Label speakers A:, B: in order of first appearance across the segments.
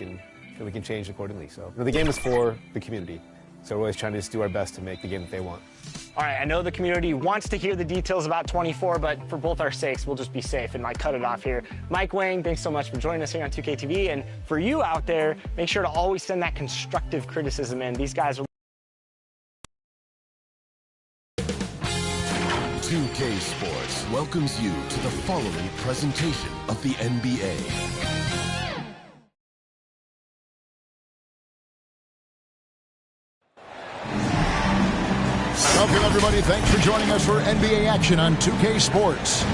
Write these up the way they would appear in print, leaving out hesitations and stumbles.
A: and we can change accordingly. So the game is for the community. So we're always trying to just do our best to make the game that they want.
B: All right, I know the community wants to hear the details about 24, but for both our sakes, we'll just be safe and cut it off here. Mike Wang, thanks so much for joining us here on 2KTV. And for you out there, make sure to always send that constructive criticism in. These guys are
C: 2K Sports welcomes you to the following presentation of the NBA.
D: Welcome, everybody. Thanks for joining us for NBA action on 2K Sports.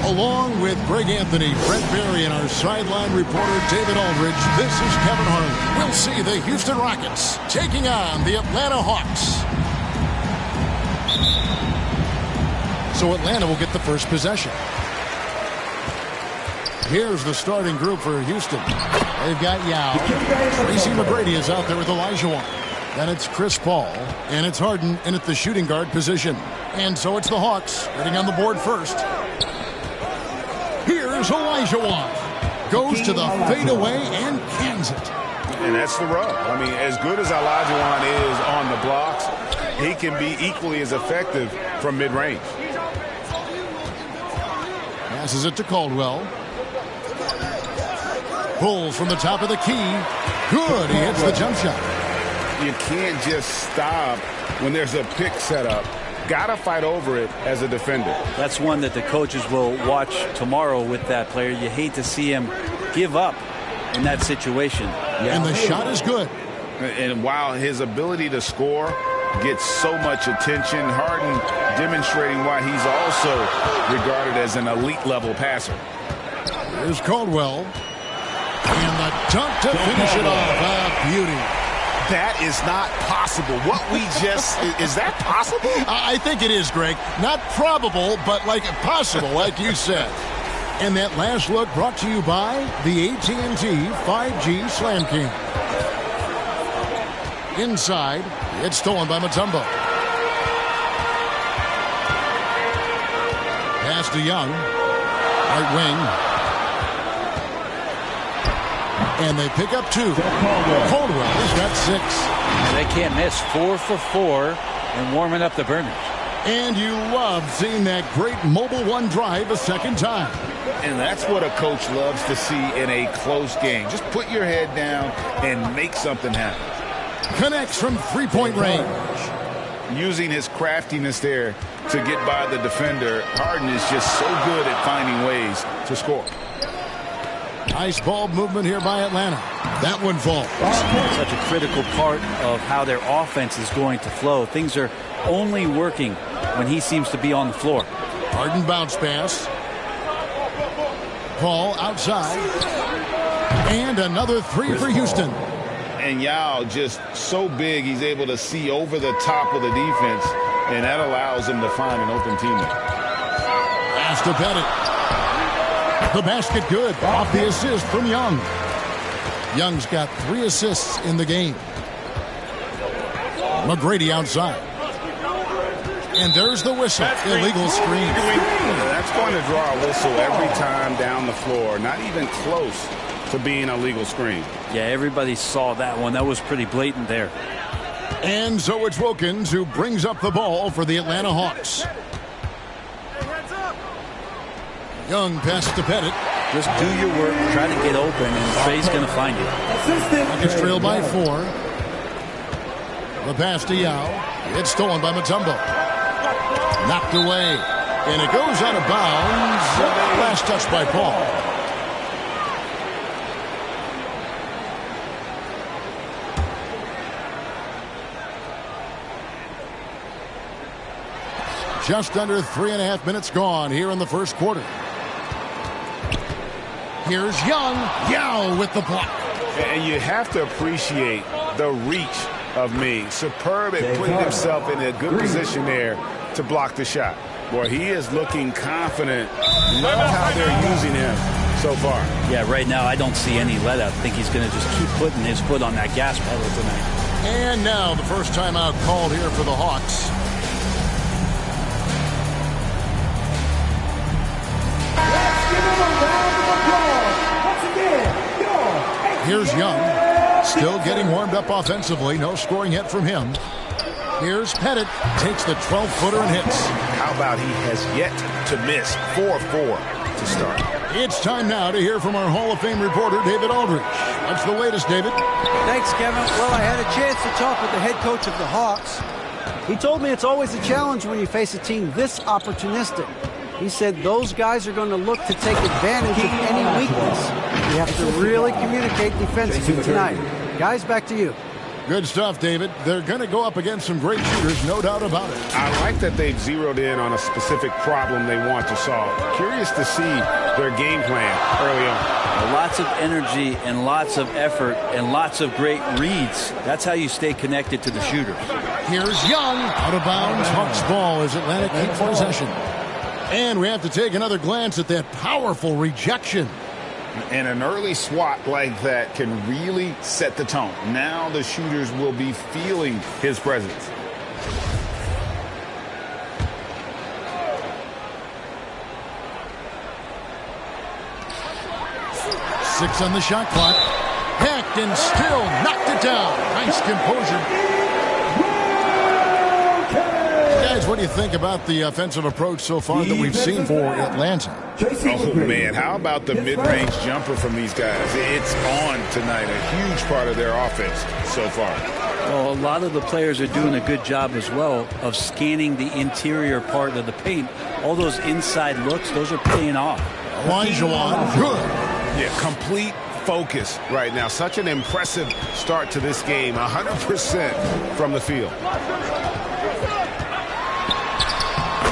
D: Along with Greg Anthony, Brent Barry, and our sideline reporter, David Aldridge, this is Kevin Harlan. We'll see the Houston Rockets taking on the Atlanta Hawks. So Atlanta will get the first possession. Here's the starting group for Houston. They've got Yao. Tracy McGrady is out there with Olajuwon. Then it's Chris Paul, and it's Harden in at the shooting guard position. And so it's the Hawks getting on the board first. Here's Olajuwon. Goes to the fadeaway and cans it.
E: And that's the rub. I mean, as good as Olajuwon is on the blocks, he can be equally as effective from mid-range.
D: Passes it to Caldwell. Pulls from the top of the key. Good. He hits the jump shot.
E: You can't just stop when there's a pick set up. Gotta fight over it as a defender.
F: That's one that the coaches will watch tomorrow with that player. You hate to see him give up in that situation.
D: Yeah. And the shot is good.
E: And while his ability to score gets so much attention, Harden demonstrating why he's also regarded as an elite level passer.
D: Here's Caldwell. And the dunk to finish it off. Beauty.
E: That is not possible. What we just, is that possible?
D: I think it is, Greg. Not probable, but possible, like you said. And that last look brought to you by the AT&T 5G Slam King. Inside, it's stolen by Mutombo. Pass to Young. Right wing. And they pick up two. Caldwell's got 6.
F: And they can't miss. 4 for 4 and warming up the burners.
D: And you love seeing that great mobile one drive a second time.
E: And that's what a coach loves to see in a close game. Just put your head down and make something happen.
D: Connects from three-point range.
E: Using his craftiness there to get by the defender. Harden is just so good at finding ways to score.
D: Nice ball movement here by Atlanta. That one falls.
F: Such a critical part of how their offense is going to flow. Things are only working when he seems to be on the floor.
D: Harden bounce pass. Paul outside. And another 3 for Houston.
E: And Yao just so big he's able to see over the top of the defense, and that allows him to find an open teammate.
D: Pass to Pettit. The basket good off the assist from Young. Young's got 3 assists in the game. McGrady outside. And there's the whistle. Illegal screen.
E: That's going to draw a whistle every time down the floor. Not even close to being a legal screen.
F: Yeah, everybody saw that one. That was pretty blatant there.
D: And so it's Wilkins who brings up the ball for the Atlanta Hawks. Young passes to Pettit.
F: Just do your work, try to get open, and Trey's going to find you.
D: Rockets trail by 4. The pass to Yao. It's stolen by Mutombo. Knocked away. And it goes out of bounds. Last touch by Paul. Just under 3.5 minutes gone here in the first quarter. Here's Young. Yao with the block.
E: And you have to appreciate the reach of Ming. Superb at putting himself in a good position there to block the shot. Boy, he is looking confident. Love how they're using him so far.
F: Yeah, right now I don't see any let up. I think he's going to just keep putting his foot on that gas pedal tonight.
D: And now the first timeout called here for the Hawks. Here's Young. Still getting warmed up offensively. No scoring yet from him. Here's Pettit. Takes the 12-footer and hits.
E: How about he has yet to miss 4-4 to start?
D: It's time now to hear from our Hall of Fame reporter, David Aldridge. What's the latest, David?
G: Thanks, Kevin. Well, I had a chance to talk with the head coach of the Hawks. He told me it's always a challenge when you face a team this opportunistic. He said those guys are going to look to take advantage of any weakness. You have to really communicate defensively tonight. Guys, back to you.
D: Good stuff, David. They're going to go up against some great shooters, no doubt about it.
E: I like that they've zeroed in on a specific problem they want to solve. Curious to see their game plan early on.
F: Lots of energy and lots of effort and lots of great reads. That's how you stay connected to the shooters.
D: Here's Young. Out of bounds. Hawks ball as Atlanta keeps possession. And we have to take another glance at that powerful rejection.
E: And an early swat like that can really set the tone. Now the shooters will be feeling his presence.
D: Six on the shot clock. Hacked and still knocked it down. Nice composure. Guys, what do you think about the offensive approach so far that we've seen for Atlanta?
E: Oh, man, how about the mid-range jumper from these guys? It's on tonight, a huge part of their offense so far.
F: Well, a lot of the players are doing a good job as well of scanning the interior part of the paint. All those inside looks, those are paying off.
D: Olajuwon, good.
E: Yeah, complete focus right now. Such an impressive start to this game, 100% from the field.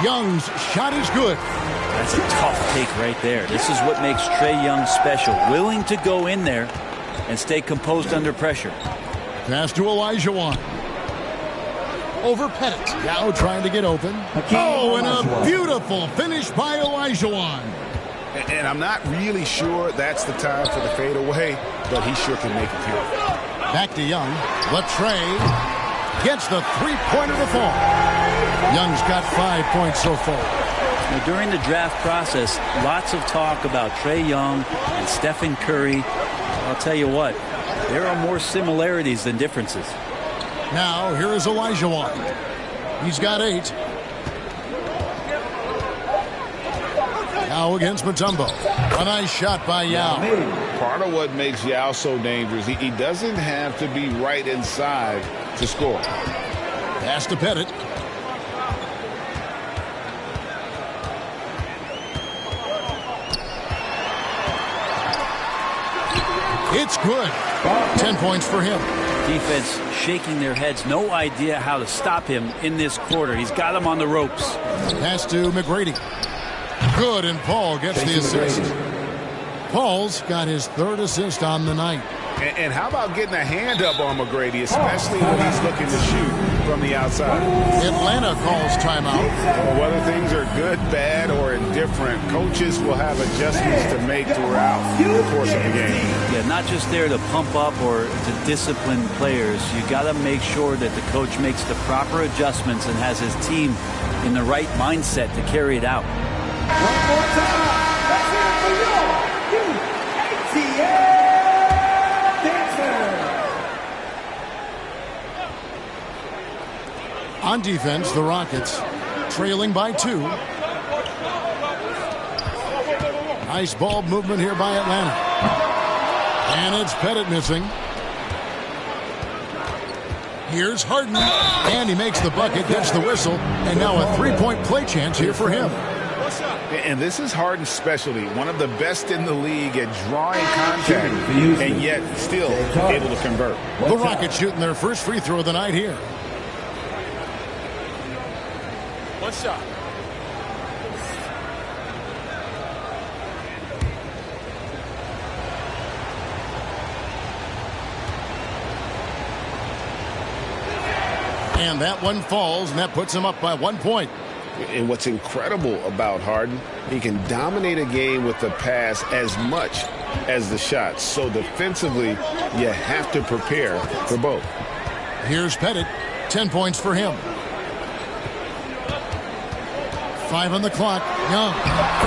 D: Young's shot is good.
F: That's a tough take right there. This is what makes Trae Young special. Willing to go in there and stay composed under pressure.
D: Pass to Olajuwon. Over Pettit. Now trying to get open. Oh, and a beautiful finish by Olajuwon.
E: And I'm not really sure that's the time for the fadeaway, but he sure can make it count.
D: Back to Young. Latrey gets the three-pointer to fall. Young's got 5 points so far.
F: Now, during the draft process, lots of talk about Trae Young and Stephen Curry. I'll tell you what, there are more similarities than differences.
D: Now, here is Olajuwon. He's got 8. Now against Mutombo. A nice shot by Yao.
E: Part of what makes Yao so dangerous, he doesn't have to be right inside to score.
D: Pass to Pettit. It's good. 10 points for him.
F: Defense shaking their heads. No idea how to stop him in this quarter. He's got him on the ropes.
D: Pass to McGrady. Good, and Paul gets the assist. Paul's got his 3rd assist on the night.
E: And how about getting a hand up on McGrady, especially when he's looking to shoot from the outside?
D: Atlanta calls timeout.
E: Well, whether things are good, bad, or indifferent, coaches will have adjustments to make throughout the course of the game.
F: Yeah, not just there to pump up or to discipline players. You got to make sure that the coach makes the proper adjustments and has his team in the right mindset to carry it out.
H: One more time. Let's hear it for you. ATL Dancer.
D: On defense, the Rockets trailing by 2. Nice ball movement here by Atlanta. And it's Pettit missing. Here's Harden. And he makes the bucket, gets the whistle. And now a 3-point play chance here for him.
E: And this is Harden's specialty, one of the best in the league at drawing contact, and yet still able to convert.
D: The Rockets shooting their first free throw of the night here.
E: One shot.
D: And that one falls, and that puts him up by 1 point.
E: And what's incredible about Harden, he can dominate a game with the pass as much as the shots. So defensively, you have to prepare for both.
D: Here's Pettit. 10 points for him. 5 on the clock. Young.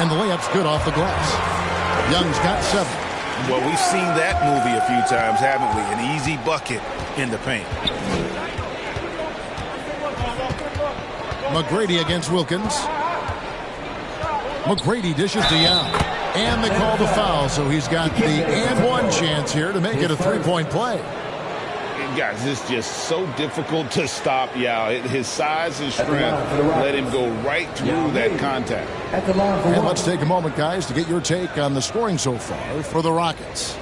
D: And the layup's good off the glass. Young's got 7.
E: Well, we've seen that movie a few times, haven't we? An easy bucket in the paint.
D: McGrady against Wilkins. McGrady dishes to Young. And they call the foul, so he's got the and one chance here to make it a three-point play.
E: And guys, it's just so difficult to stop Yao. His size and strength let him go right through that contact.
D: And let's take a moment, guys, to get your take on the scoring so far for the Rockets.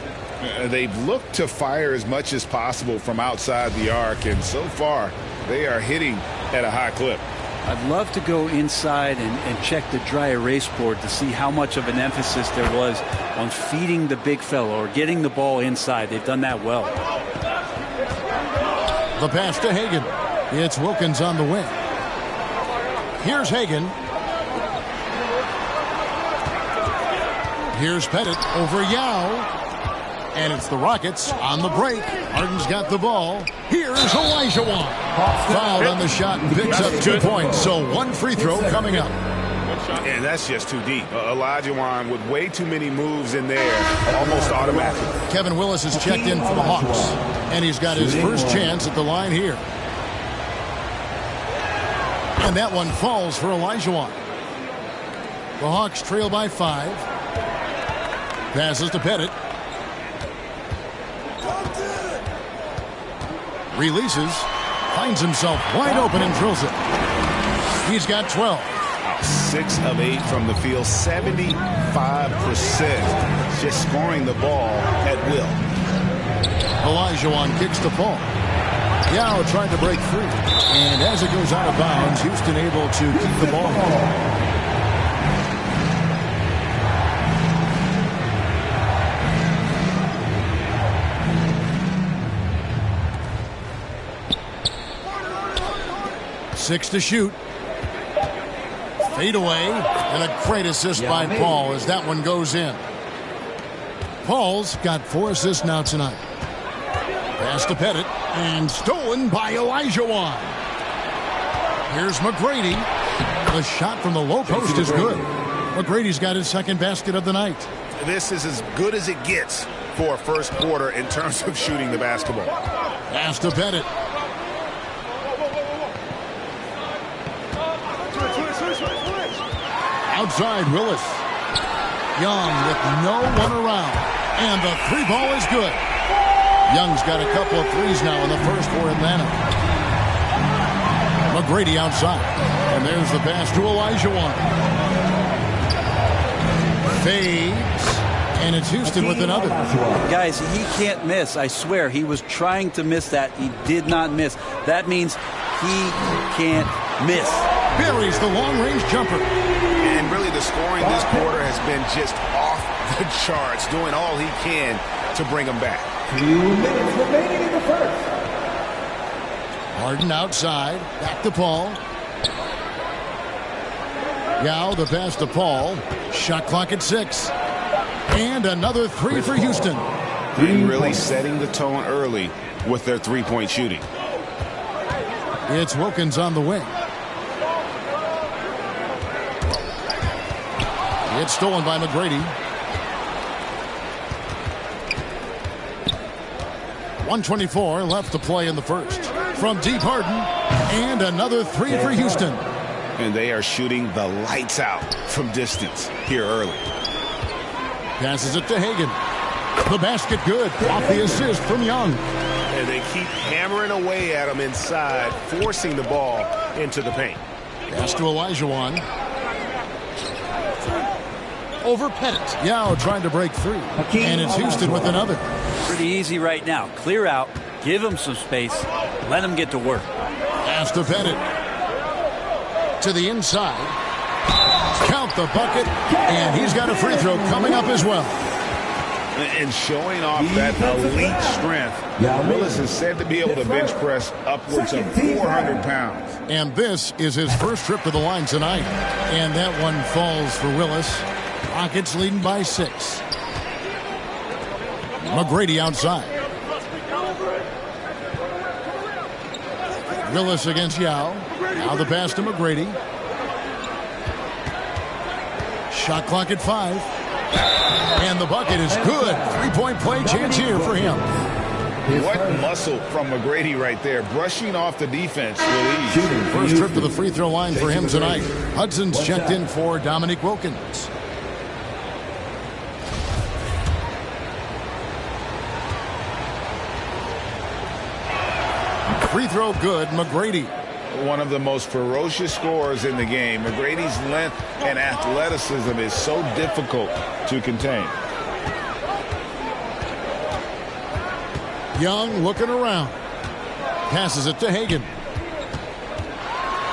E: They've looked to fire as much as possible from outside the arc, and so far they are hitting at a high clip.
F: I'd love to go inside and check the dry erase board to see how much of an emphasis there was on feeding the big fella or getting the ball inside. They've done that well.
D: The pass to Hagan. It's Wilkins on the wing. Here's Hagan. Here's Pettit over Yao. And it's the Rockets on the break. Harden's got the ball. Here's Olajuwon. Fouled on the shot and picks up 2 points. So one free throw coming up.
E: And that's just too deep. Olajuwon with way too many moves in there, almost automatic.
D: Kevin Willis has checked in for the Hawks. And he's got his first chance at the line here. And that one falls for Olajuwon. The Hawks trail by 5. Passes to Pettit. Releases, finds himself wide open and drills it. He's got 12.
E: 6 of 8 from the field, 75%. Just scoring the ball at will.
D: Olajuwon kicks to Paul. Yao trying to break free. And as it goes out of bounds, Houston able to keep the ball. Six to shoot. Fade away. And a great assist by Paul as that one goes in. Paul's got 4 assists now tonight. Pass to Pettit. And stolen by Olajuwon. Here's McGrady. The shot from the low post is good. McGrady's got his second basket of the night.
E: This is as good as it gets for a first quarter in terms of shooting the basketball.
D: Pass to Pettit. Outside Willis. Young with no one around. And the three ball is good. Young's got a couple of threes now in the first for Atlanta. McGrady outside. And there's the pass to Olajuwon. Fades. And it's Houston with another.
F: Guys, he can't miss. I swear, he was trying to miss that. He did not miss. That means he can't miss.
D: Buries the long-range jumper.
E: And really the scoring this quarter has been just off the charts, doing all he can to bring them back.
H: 2 minutes remaining in the first.
D: Harden outside. Back to Paul. Yao the pass to Paul. Shot clock at 6. And another 3 for Houston.
E: And really setting the tone early with their three-point shooting.
D: It's Wilkins on the wing. It's stolen by McGrady. 1:24 left to play in the first. From deep Harden. And another 3 for Houston.
E: And they are shooting the lights out from distance here early.
D: Passes it to Hagan. The basket good. Off the assist from Young.
E: And they keep hammering away at him inside, forcing the ball into the paint.
D: Pass to Olajuwon. Over Pettit. Yao trying to break free. And it's Houston with another.
F: Pretty easy right now. Clear out. Give him some space. Let him get to work.
D: Pass to Pettit. To the inside. Count the bucket. And he's got a free throw coming up as well.
E: And showing off that elite strength, Willis is said to be able to bench press upwards of 400 pounds.
D: And this is his first trip to the line tonight. And that one falls for Willis. Rockets leading by 6. McGrady outside. Willis against Yao. Now the pass to McGrady. Shot clock at 5. And the bucket is good. Three-point play chance here for him.
E: What muscle from McGrady right there, brushing off the defense with ease.
D: First trip to the free throw line for him tonight. Hudson's checked in for Dominique Wilkins. Free throw good, McGrady.
E: One of the most ferocious scorers in the game. McGrady's length and athleticism is so difficult to contain.
D: Young looking around. Passes it to Hagan.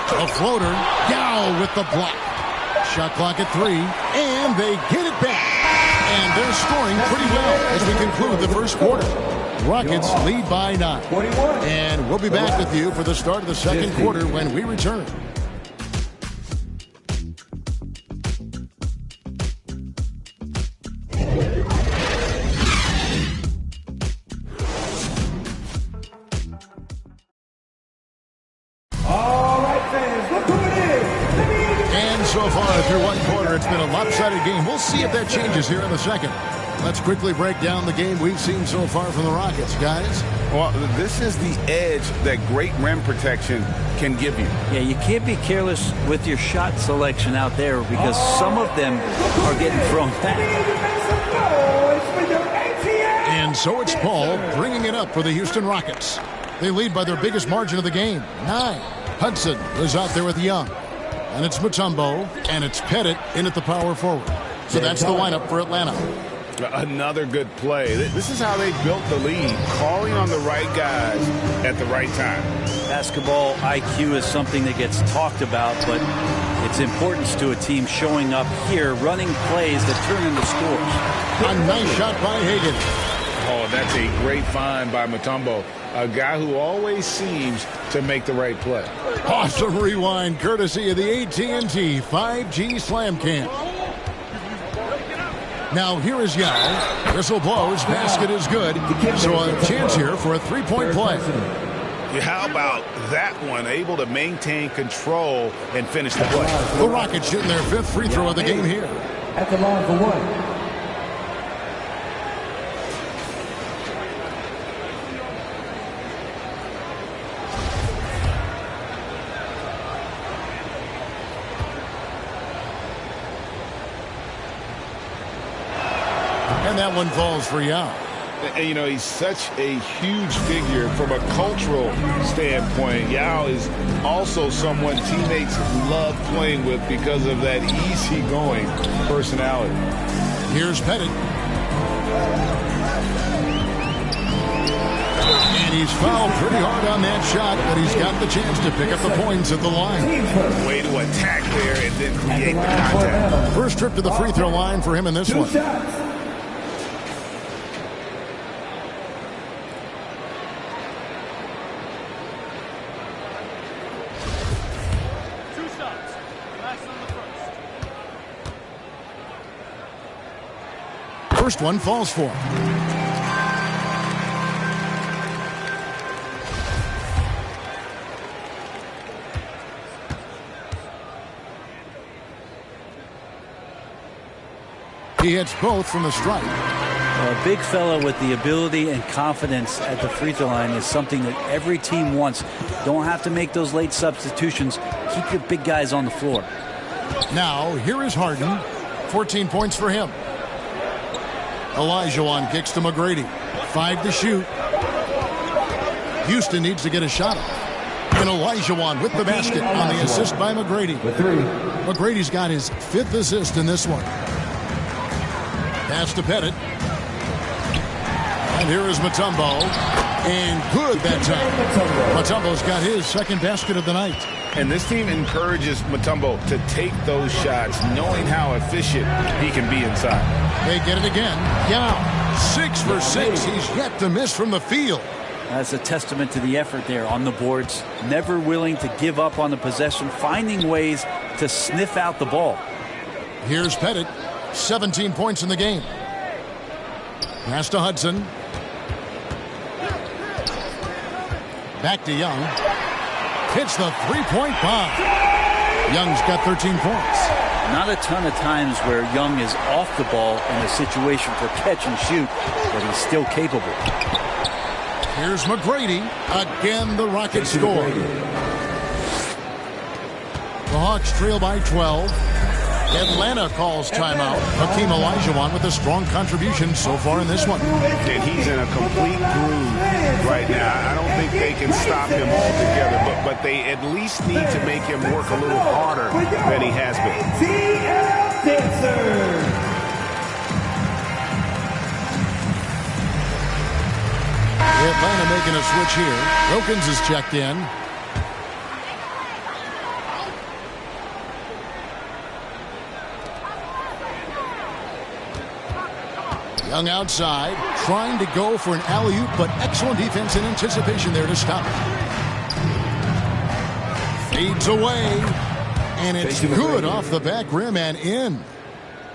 D: A floater. Yao with the block. Shot clock at 3. And they get it back. And they're scoring pretty well as we conclude the first quarter. Rockets lead by 9. And we'll be back with you for the start of the second quarter when we return. So far through one quarter, it's been a lopsided game. We'll see if that changes here in the second. Let's quickly break down the game we've seen so far from the Rockets, guys.
E: Well, this is the edge that great rim protection can give you.
F: Yeah, you can't be careless with your shot selection out there because some of them are getting thrown back.
D: And so it's Paul bringing it up for the Houston Rockets. They lead by their biggest margin of the game, 9. Hudson is out there with Young. And it's Mutombo, and it's Pettit in at the power forward. So that's the lineup for Atlanta.
E: Another good play. This is how they built the lead, calling on the right guys at the right time.
F: Basketball IQ is something that gets talked about, but its importance to a team showing up here, running plays that turn into scores.
D: A nice shot by Hagan.
E: Oh, that's a great find by Mutombo, a guy who always seems to make the right play.
D: Awesome rewind courtesy of the AT&T 5G Slam Cam. Now here is Yao. Whistle blows. Basket is good. So a chance here for a three-point play.
E: How about that one? Able to maintain control and finish the play.
D: The Rockets shooting their 5th free throw of the game here.
H: At the line for 1.
D: And that one falls for Yao.
E: And, you know, he's such a huge figure from a cultural standpoint. Yao is also someone teammates love playing with because of that easygoing personality.
D: Here's Pettit. And he's fouled pretty hard on that shot, but he's got the chance to pick up the points at the line.
E: Way to attack there and then create the contact.
D: First trip to the free throw line for him in this one. First one falls for him. He hits both from the stripe.
F: A big fella with the ability and confidence at the free throw line is something that every team wants. Don't have to make those late substitutions. Keep your big guys on the floor.
D: Now, here is Harden. 14 points for him. Olajuwon kicks to McGrady. 5 to shoot. Houston needs to get a shot up. And Olajuwon with the basket on the assist by McGrady. McGrady's got his 5th assist in this one. Pass to Pettit. And here is Mutombo. And good that time. Mutombo's got his 2nd basket of the night.
E: And this team encourages Mutombo to take those shots, knowing how efficient he can be inside.
D: They get it again. Yao, 6 for 6. He's yet to miss from the field.
F: That's a testament to the effort there on the boards. Never willing to give up on the possession, finding ways to sniff out the ball.
D: Here's Pettit. 17 points in the game. Pass to Hudson. Back to Young. Hits the three-point bomb. Young's got 13 points.
F: Not a ton of times where Young is off the ball in a situation for catch and shoot, but he's still capable.
D: Here's McGrady. Again, the Rockets score. The Hawks trail by 12. Atlanta calls timeout. Hakeem Olajuwon with a strong contribution so far in this one.
E: And he's in a complete groove right now. I don't think they can stop him altogether, but they at least need to make him work a little harder than he has been.
D: Atlanta making a switch here. Wilkins is checked in. Young outside, trying to go for an alley-oop, but excellent defense and anticipation there to stop it. Fades away, and it's good off the back rim and in.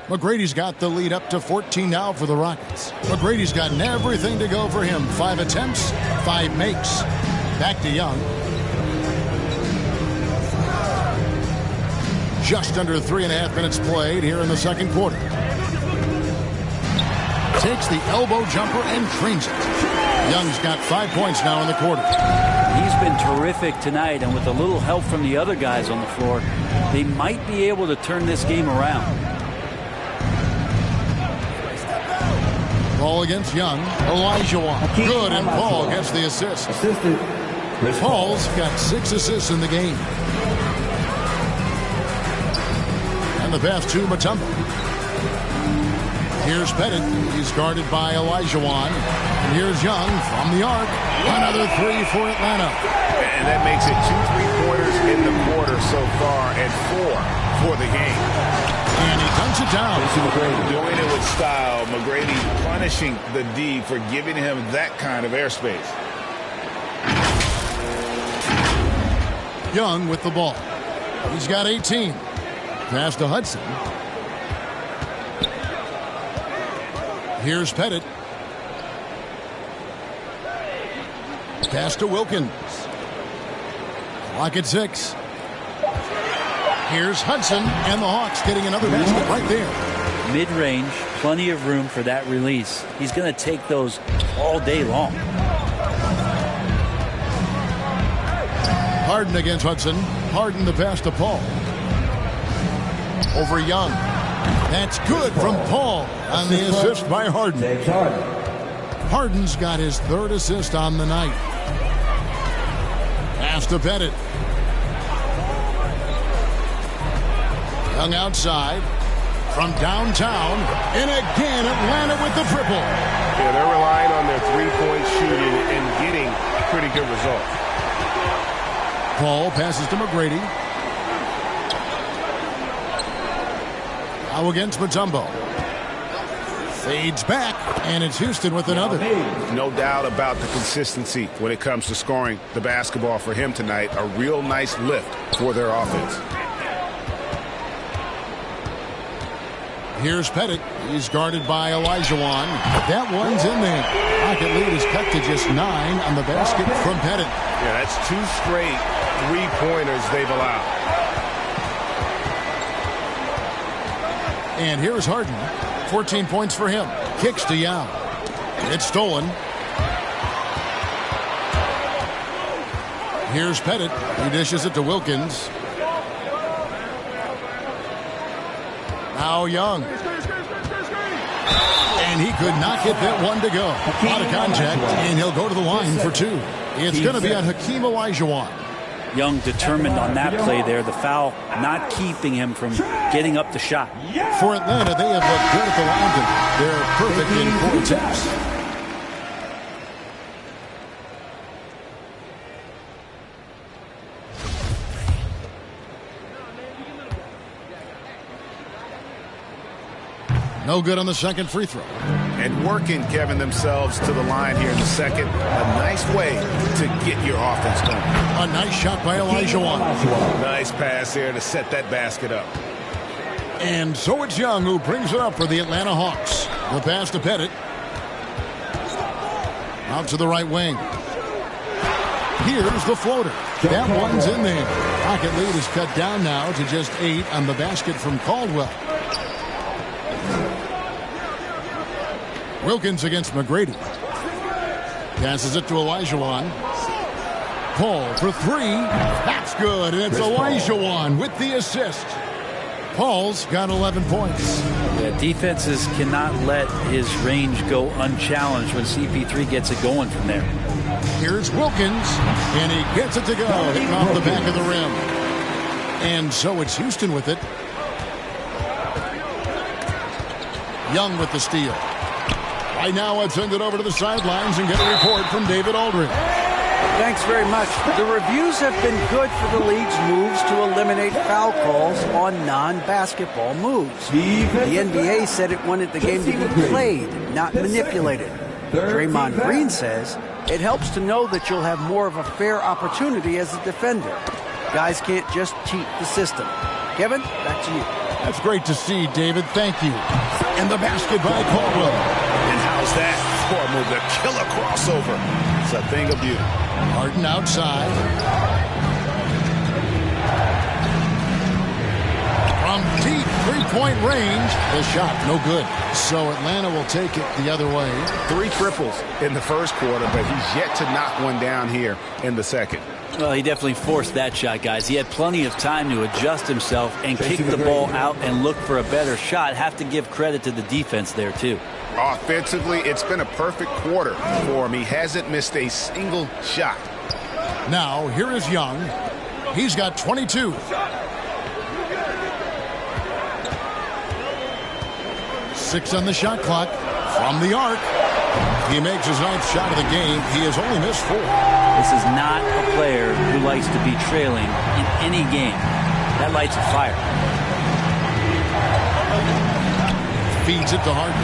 D: McGrady's got the lead up to 14 now for the Rockets. McGrady's gotten everything to go for him. 5 attempts, 5 makes. Back to Young. Just under 3.5 minutes played here in the second quarter. Takes the elbow jumper and drains it. Young's got 5 points now in the quarter.
F: He's been terrific tonight, and with a little help from the other guys on the floor, they might be able to turn this game around.
D: Ball against Young. Olajuwon. Good, and Paul gets the assist. Paul's got 6 assists in the game. And the pass to Mutombo. Here's Pettit. He's guarded by Olajuwon. And here's Young from the arc. Another 3 for Atlanta.
E: And that makes it 2 3-pointers in the quarter so far and 4 for the game.
D: And he dunks it down.
E: Doing it with style. McGrady punishing the D for giving him that kind of airspace.
D: Young with the ball. He's got 18. Pass to Hudson. Here's Pettit. Pass to Wilkins. Clock at 6. Here's Hudson, and the Hawks getting another basket right there.
F: Mid-range, plenty of room for that release. He's going to take those all day long.
D: Harden against Hudson. Harden the pass to Paul. Over Young. That's good from Paul on the assist by Harden. Harden's got his 3rd assist on the night. Pass to Pettit. Young outside from downtown, and again Atlanta with the triple.
E: Yeah, they're relying on their 3-point shooting and getting pretty good results.
D: Paul passes to McGrady. Now against Mutombo. Fades back, and it's Houston with another.
E: No doubt about the consistency when it comes to scoring the basketball for him tonight. A real nice lift for their offense.
D: Here's Pettit. He's guarded by Olajuwon. That one's in there. Rocket lead is cut to just 9 on the basket from Pettit.
E: Yeah, that's 2 straight 3-pointers they've allowed.
D: And here's Harden. 14 points for him. Kicks to Young. It's stolen. Here's Pettit. He dishes it to Wilkins. Now Young. And he could not get that one to go. Out of contact, and he'll go to the line for 2. It's going to be on Hakeem Olajuwon.
F: Young determined on that play there. The foul not keeping him from getting up the shot.
D: For Atlanta, they have looked good at the line. They're perfect in 4 attempts. No good on the second free throw.
E: And working, Kevin, themselves to the line here in the second. A nice way to get your offense going.
D: A nice shot by Olajuwon.
E: Nice pass there to set that basket up.
D: And so it's Young who brings it up for the Atlanta Hawks. The pass to Pettit. Out to the right wing. Here's the floater. That one's in there. Rocket lead is cut down now to just 8 on the basket from Caldwell. Wilkins against McGrady. Passes it to Olajuwon. Paul for 3. That's good, and it's Olajuwon with the assist. Paul's got 11 points.
F: Yeah, defenses cannot let his range go unchallenged when CP3 gets it going from there.
D: Here's Wilkins, and he gets it to go. Hitting off the back of the rim. And so it's Houston with it. Young with the steal. Right now, let's send it over to the sidelines and get a report from David Aldridge.
G: Thanks very much. The reviews have been good for the league's moves to eliminate foul calls on non-basketball moves. The NBA said it wanted the game to be played, not manipulated. Draymond Green says it helps to know that you'll have more of a fair opportunity as a defender. Guys can't just cheat the system. Kevin, back to you.
D: That's great to see, David. Thank you. And the basket by Caldwell.
E: And how's that? Sport move, the killer crossover. It's a thing of beauty.
D: Harden outside. From deep three-point range, the shot no good. So Atlanta will take it the other way.
E: 3 triples in the first quarter, but he's yet to knock one down here in the second.
F: Well, he definitely forced that shot, guys. He had plenty of time to adjust himself and kick the ball out and look for a better shot. Have to give credit to the defense there, too.
E: Offensively, it's been a perfect quarter for him. He hasn't missed a single shot.
D: Now, here is Young. He's got 22. 6 on the shot clock. From the arc. He makes his 9th shot of the game. He has only missed 4.
F: This is not a player who likes to be trailing in any game. That lights a fire.
D: Feeds it to Harden.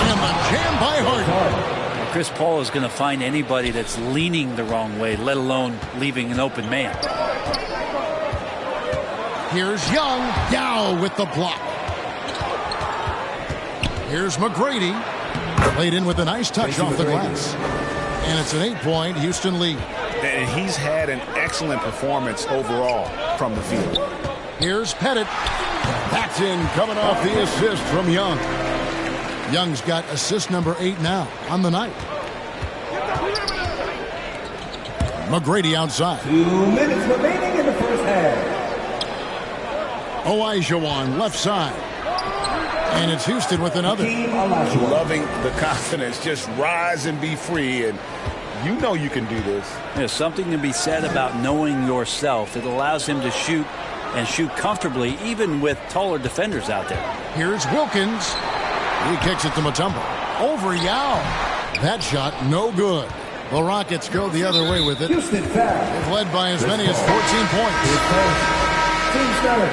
D: And the jam by Harden.
F: Chris Paul is going to find anybody that's leaning the wrong way, let alone leaving an open man.
D: Here's Young. Yao with the block. Here's McGrady. Played in with a nice touch off the glass. And it's an 8-point Houston lead.
E: And he's had an excellent performance overall from the field.
D: Here's Pettit. That's in, coming off the assist from Young. Young's got assist number 8 now on the night. McGrady outside.
H: 2 minutes remaining in the first half.
D: Olajuwon left side. And it's Houston with another.
E: Loving the confidence. Just rise and be free. And you know you can do this.
F: There's something to be said about knowing yourself. It allows him to shoot and shoot comfortably, even with taller defenders out there.
D: Here's Wilkins. He kicks it to Mutombo. Over Yao. That shot no good. The Rockets go the other way with it.
H: Houston foul.
D: They've led by as many as 14 points.
H: Team starter.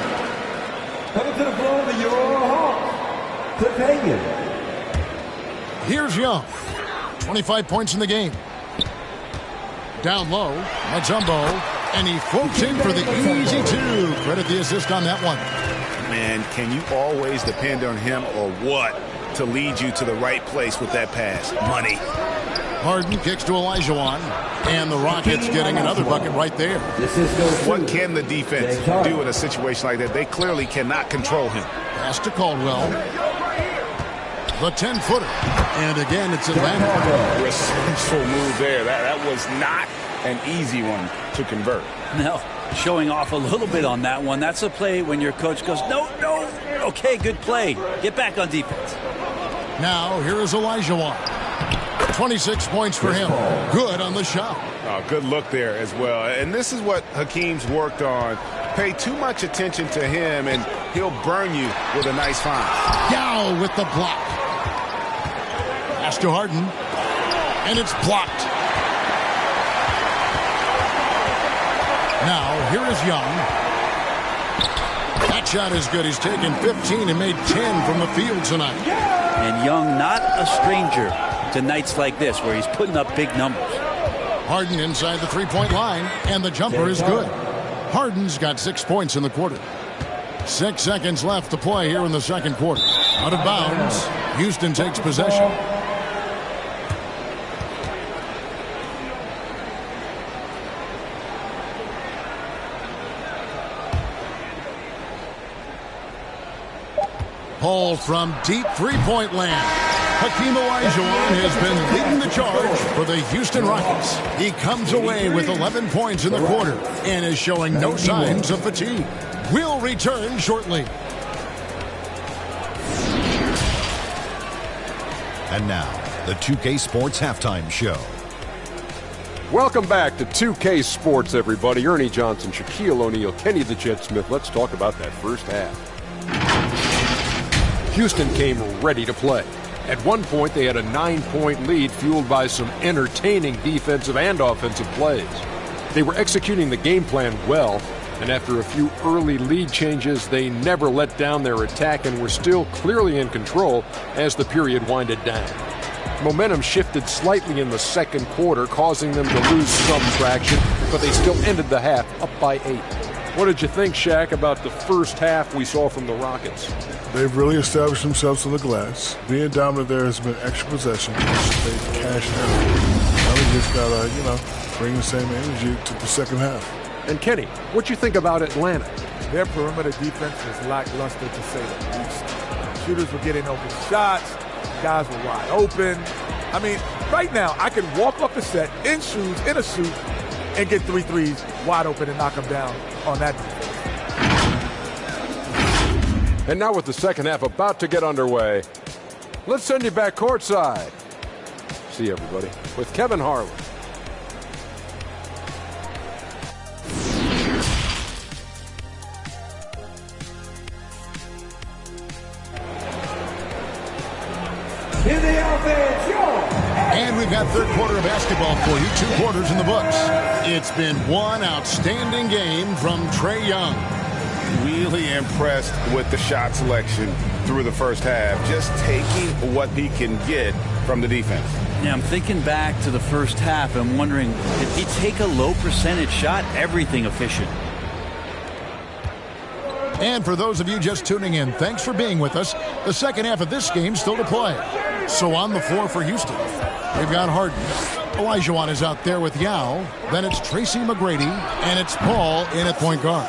H: Coming to the floor, the Euro Hawks.
D: Here's Young. 25 points in the game. Down low, Mutombo, and he floats in for the easy 2. Credit the assist on that one.
E: Man, can you always depend on him or what to lead you to the right place with that pass? Money.
D: Harden kicks to Olajuwon, and the Rockets getting another bucket right there.
E: What can the defense do in a situation like that? They clearly cannot control him.
D: Pass to Caldwell. The 10-footer. And again, it's Atlanta.
E: Resourceful move there. That was not an easy one to convert.
F: No, showing off a little bit on that one. That's a play when your coach goes, no. Okay, good play. Get back on defense.
D: Now, here is Olajuwon. 26 points for him. Good on the shot.
E: Oh, good look there as well. And this is what Hakeem's worked on. Pay too much attention to him, and he'll burn you with a nice find.
D: Yao with the block. Pass to Harden. And it's blocked. Now, here is Young. That shot is good. He's taken 15 and made 10 from the field tonight.
F: And Young, not a stranger to nights like this where he's putting up big numbers.
D: Harden inside the three-point line, and the jumper is good. Harden's got 6 points in the quarter. 6 seconds left to play here in the second quarter. Out of bounds. Houston takes possession. Paul from deep three-point land. Hakeem Olajuwon has been leading the charge for the Houston Rockets. He comes away with 11 points in the quarter and is showing no signs of fatigue. We'll return shortly.
I: And now, the 2K Sports Halftime Show.
J: Welcome back to 2K Sports, everybody. Ernie Johnson, Shaquille O'Neal, Kenny the Jet Smith. Let's talk about that first half. Houston came ready to play. At one point, they had a 9-point lead fueled by some entertaining defensive and offensive plays. They were executing the game plan well, and after a few early lead changes, they never let down their attack and were still clearly in control as the period winded down. Momentum shifted slightly in the second quarter, causing them to lose some traction, but they still ended the half up by 8. What did you think, Shaq, about the first half we saw from the Rockets?
K: They've really established themselves on the glass. Being dominant there has been extra possession. They've cashed in. Now they just got to, bring the same energy to the second half.
J: And Kenny, what you think about Atlanta?
L: Their perimeter defense was lackluster, to say the least. Shooters were getting open shots. Guys were wide open. I mean, right now, I can walk up the set in shoes, in a suit, and get 3 threes wide open and knock them down on that defense.
J: And now with the second half about to get underway, let's send you back courtside. See everybody with Kevin Harlan.
H: In the offense,
D: and we've got third quarter of basketball for you. 2 quarters in the books. It's been one outstanding game from Trae Young.
E: Really impressed with the shot selection through the first half. Just taking what he can get from the defense.
F: Yeah, I'm thinking back to the first half. I'm wondering, did he take a low percentage shot? Everything efficient.
D: And for those of you just tuning in, thanks for being with us. The second half of this game still to play. So on the floor for Houston, they've got Harden. Olajuwon is out there with Yao. Then it's Tracy McGrady, and it's Paul in at point guard.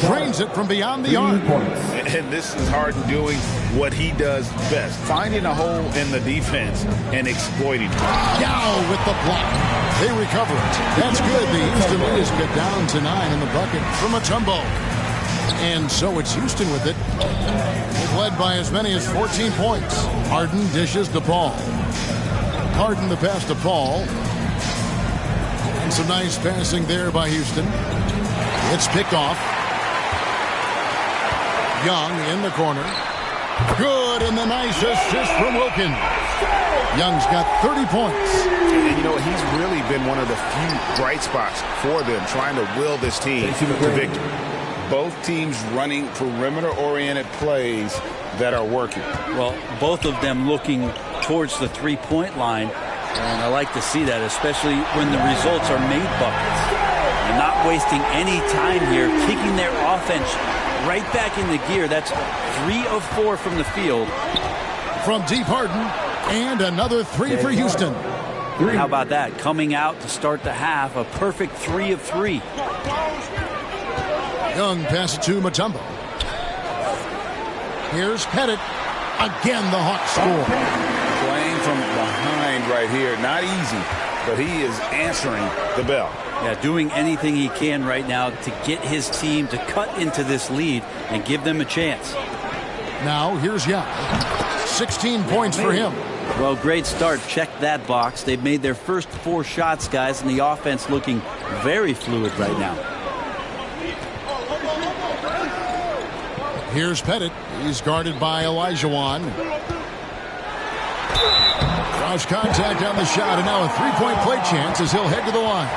D: Drains it from beyond the arc.
E: And this is Harden doing what he does best, finding a hole in the defense and exploiting it.
D: Yao with the block. They recover it. That's good. The Houston lead is cut down to 9 in the bucket from Mutombo. And so it's Houston with it. They've led by as many as 14 points. Harden dishes to Paul. Harden the pass to Paul. And some nice passing there by Houston. It's picked off. Young in the corner. Good, and the nice assist from Wilkins. Young's got 30 points.
E: And he's really been one of the few bright spots for them, trying to will this team to victory. Both teams running perimeter-oriented plays that are working.
F: Well, both of them looking towards the three-point line, and I like to see that, especially when the results are made buckets. And not wasting any time here, kicking their offense right back into gear. That's 3 of 4 from the field.
D: From deep, Harden, and another 3 for Houston.
F: How about that? Coming out to start the half, a perfect 3 of 3.
D: Young passes to Mutombo. Here's Pettit. Again, the Hawks score.
E: Playing from behind right here. Not easy, but he is answering the bell.
F: Yeah, doing anything he can right now to get his team to cut into this lead and give them a chance.
D: Now, here's Young. 16 points for him.
F: Well, great start. Check that box. They've made their first 4 shots, guys, and the offense looking very fluid right now.
D: Here's Pettit. He's guarded by Olajuwon. Cross contact on the shot, and now a 3-point play chance as he'll head to the line.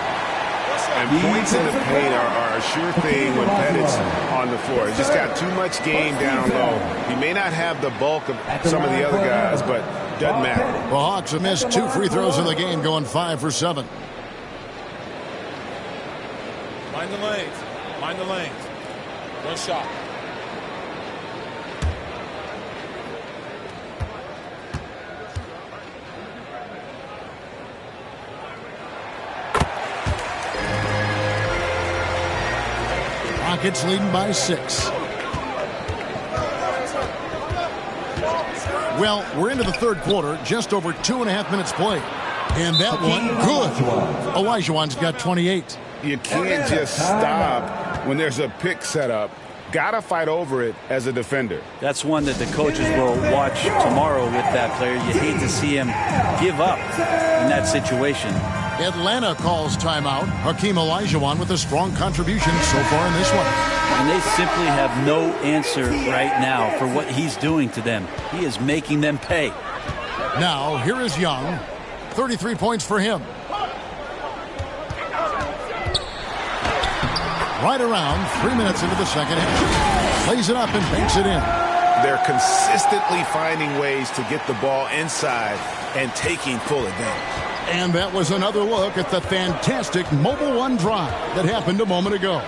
E: And points in the paint are a sure thing when Pettit's on the floor. He's just got too much game down low. He may not have the bulk of some of the other guys, but doesn't matter.
D: The Hawks have missed 2 free throws in the game, going 5 for 7.
M: Mind the lanes. Mind the lanes. One shot.
D: Rockets leading by 6. Well, we're into the third quarter, just over 2.5 minutes played. And that one, good. Olajuwon's got 28.
E: You can't just stop when there's a pick set up. Gotta fight over it as a defender.
F: That's one that the coaches will watch tomorrow with that player. You hate to see him give up in that situation.
D: Atlanta calls timeout. Hakeem Olajuwon with a strong contribution so far in this one.
F: And they simply have no answer right now for what he's doing to them. He is making them pay.
D: Now, here is Young. 33 points for him. Right around 3 minutes into the second half. Lays it up and banks it in.
E: They're consistently finding ways to get the ball inside and taking full advantage.
D: And that was another look at the fantastic Mobile One drive that happened a moment ago.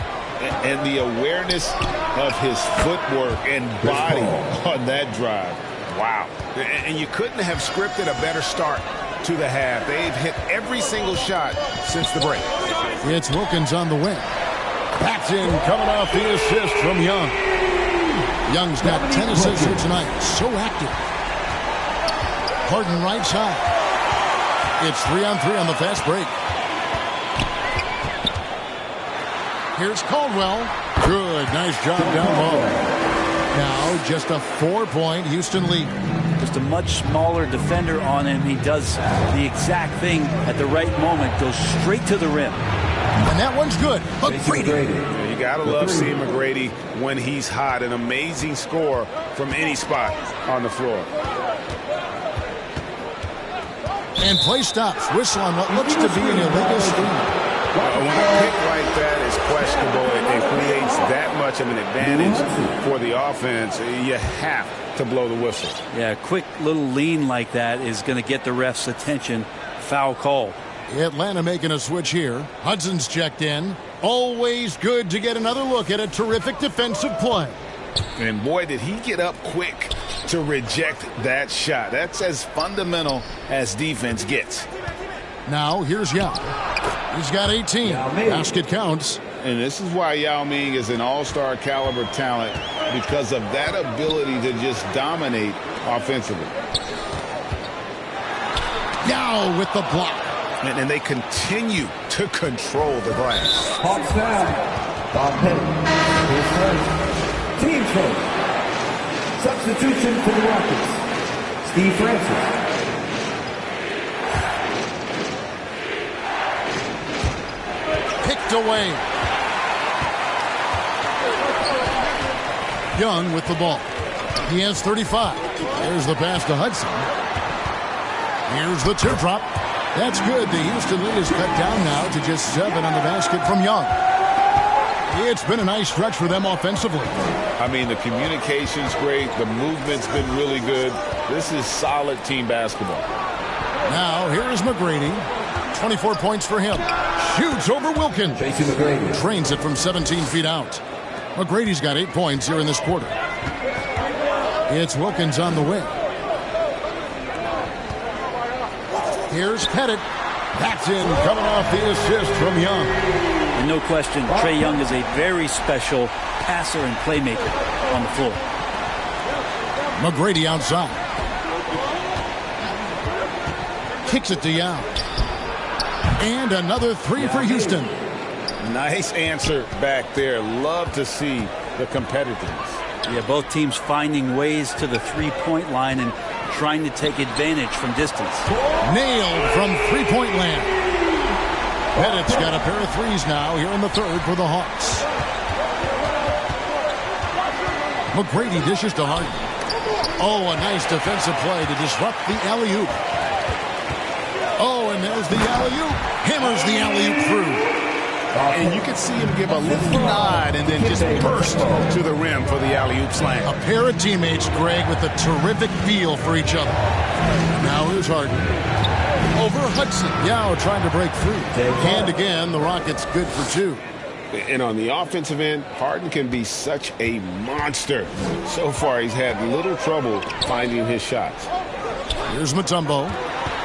E: And the awareness of his footwork and body on that drive. Wow. And you couldn't have scripted a better start to the half. They've hit every single shot since the break.
D: It's Wilkins on the wing. Backs in, coming off the assist from Young. Young's got 10 assists here tonight. So active. Harden right side. It's 3-on-3 on the fast break. Here's Caldwell. Good, nice job down low. Now just a 4-point Houston lead.
F: Just a much smaller defender on him. He does the exact thing at the right moment. Goes straight to the rim.
D: And that one's good. McGrady.
E: You gotta love seeing McGrady when he's hot. An amazing score from any spot on the floor.
D: And play stops. Whistle on what looks to be an illegal screen.
E: When a pick like that is questionable, it creates that much of an advantage for the offense. You have to blow the whistle.
F: Yeah, a quick little lean like that is going to get the ref's attention. Foul call.
D: Atlanta making a switch here. Hudson's checked in. Always good to get another look at a terrific defensive play.
E: And boy, did he get up quick to reject that shot. That's as fundamental as defense gets.
D: Now, here's Yao. He's got 18. Basket counts.
E: And this is why Yao Ming is an all-star caliber talent, because of that ability to just dominate offensively.
D: Yao with the block.
E: And they continue to control the glass.
H: Hawks down. Bob Pettit. Team change. Substitution for the Rockets. Steve Francis.
D: Picked away. Young with the ball. He has 35. There's the pass to Hudson. Here's the teardrop. That's good. The Houston lead is cut down now to just 7 on the basket from Young. It's been a nice stretch for them offensively.
E: I mean, the communication's great. The movement's been really good. This is solid team basketball.
D: Now, here is McGrady. 24 points for him. Shoots over Wilkins. Trains it from 17 feet out. McGrady's got 8 points here in this quarter. It's Wilkins on the wing. Here's Pettit. That's in, coming off the assist from Young.
F: And no question, Trae Young is a very special passer and playmaker on the floor.
D: McGrady outside. Kicks it to Young. And another 3 for Houston.
E: Nice answer back there. Love to see the competitiveness.
F: Yeah, both teams finding ways to the three-point line and trying to take advantage from distance.
D: Nailed from three-point land. Pettit's got a pair of threes now here in the third for the Hawks. McGrady dishes to Harden. Oh, a nice defensive play to disrupt the alley-oop. Oh, and there's the alley-oop. Hammers the alley-oop through.
E: And you can see him give a little nod and then just burst to the rim for the alley-oop slam.
D: A pair of teammates, Greg, with a terrific feel for each other. Now here's Harden. Over Hudson. Yao trying to break through. And again, the Rockets good for 2.
E: And on the offensive end, Harden can be such a monster. So far, he's had little trouble finding his shots.
D: Here's Mutombo.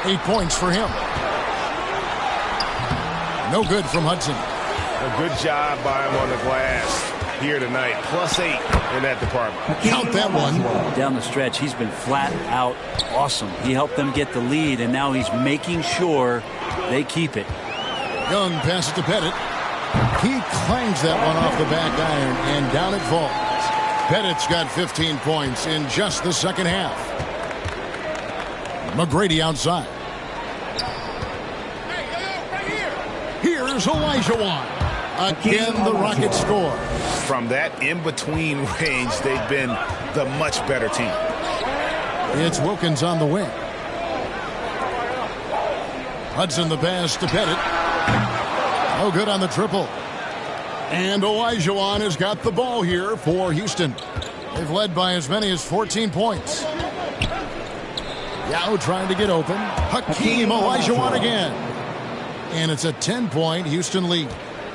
D: 8 points for him. No good from Hudson.
E: A good job by him on the glass. here tonight. +8 in that department.
D: Count that one.
F: Down the stretch, he's been flat out awesome. He helped them get the lead, and now he's making sure they keep it.
D: Young passes to Pettit. He clangs that one off the back iron, and down it falls. Pettit's got 15 points in just the second half. McGrady outside. Here's Olajuwon. Again, the Rockets score.
E: From that in-between range, they've been the much better team.
D: It's Wilkins on the wing. Hudson the pass to Pettit. No good on the triple. And Olajuwon has got the ball here for Houston. They've led by as many as 14 points. Yao trying to get open. Hakeem Olajuwon again. And it's a 10-point Houston lead.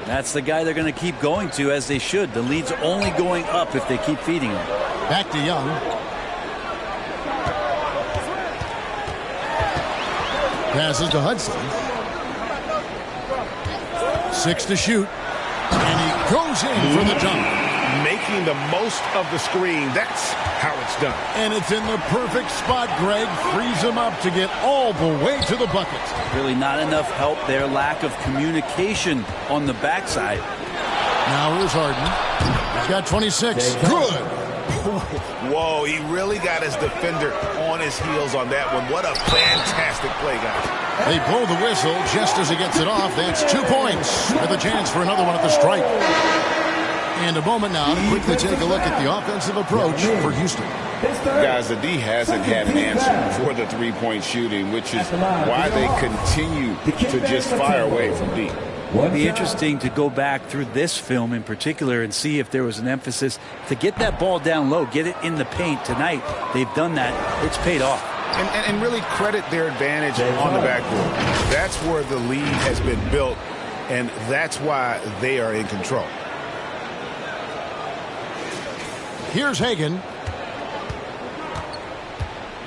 F: That's the guy they're going to keep going to, as they should. The lead's only going up if they keep feeding him.
D: Back to Young. Passes to Hudson. 6 to shoot. And he goes in for the dunk.
E: Making the most of the screen. That's how it's done.
D: And it's in the perfect spot, Greg. Frees him up to get all the way to the bucket.
F: Really not enough help there. Lack of communication on the backside.
D: Now here's Harden. He's got 26. Good.
E: Whoa, he really got his defender on his heels on that one. What a fantastic play, guys.
D: They blow the whistle just as he gets it off. That's 2 points with a chance for another one at the stripe. And a moment now to quickly take a look at the offensive approach for Houston.
E: Guys, the D hasn't had an answer for the three-point shooting, which is why they continue to just fire away from deep.
F: It'd be interesting to go back through this film in particular and see if there was an emphasis to get that ball down low, get it in the paint tonight. They've done that. It's paid off.
E: And really credit their advantage on the backboard. That's where the lead has been built, and that's why they are in control.
D: Here's Hagan.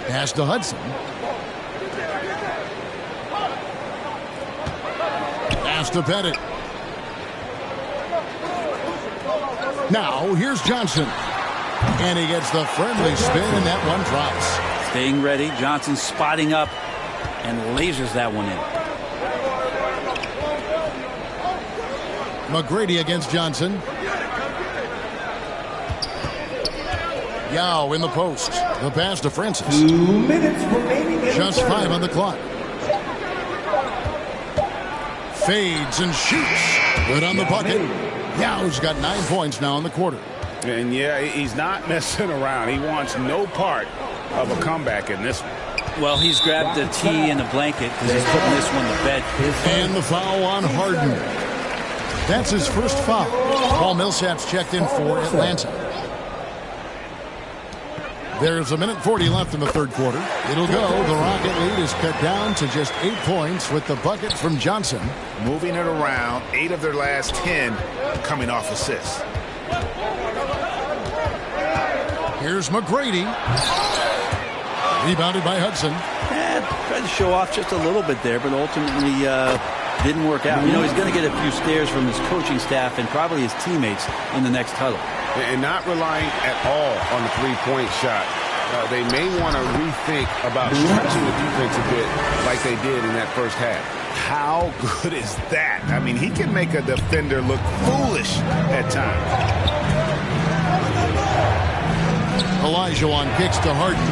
D: Pass to Hudson. Pass to Pettit. Now here's Johnson. And he gets the friendly spin, and that one drops.
F: Staying ready. Johnson spotting up and lasers that one in.
D: McGrady against Johnson. Yao in the post. The pass to Francis.
H: 2 minutes remaining.
D: Just 5 on the clock. Fades and shoots. Good on the bucket. Yao's got 9 points now in the quarter.
E: And yeah, he's not messing around. He wants no part of a comeback in this one.
F: Well, he's grabbed a tee and a blanket because he's putting this one to bed.
D: And the foul on Harden. That's his first foul. Paul Millsap's checked in for Atlanta. There's 1:40 left in the third quarter. It'll go. The Rocket lead is cut down to just 8 points with the bucket from Johnson.
E: Moving it around, 8 of their last 10 coming off assists.
D: Here's McGrady. Rebounded by Hudson.
F: Tried to show off just a little bit there, but ultimately didn't work out. You know, he's going to get a few stares from his coaching staff and probably his teammates in the next huddle.
E: And not relying at all on the three-point shot. They may want to rethink about stretching the defense a bit like they did in that first half. How good is that? I mean, he can make a defender look foolish at times.
D: Olajuwon kicks to Harden.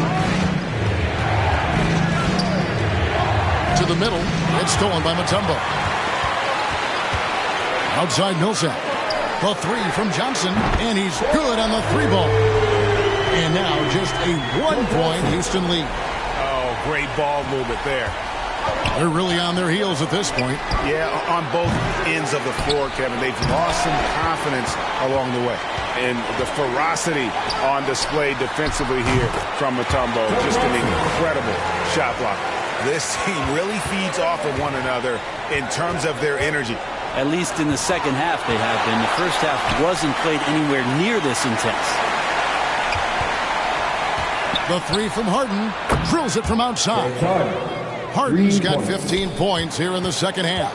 D: To the middle. It's stolen by Mutombo. Outside Millsap. The three from Johnson, and he's good on the three ball. And now just a 1-point Houston lead.
E: Oh, great ball movement there.
D: They're really on their heels at this point.
E: Yeah, on both ends of the floor, Kevin. They've lost some confidence along the way. And the ferocity on display defensively here from Mutombo. Just an incredible shot block. This team really feeds off of one another in terms of their energy.
F: At least in the second half they have been. The first half wasn't played anywhere near this intense.
D: The three from Harden. Drills it from outside. Harden's got 15 points here in the second half.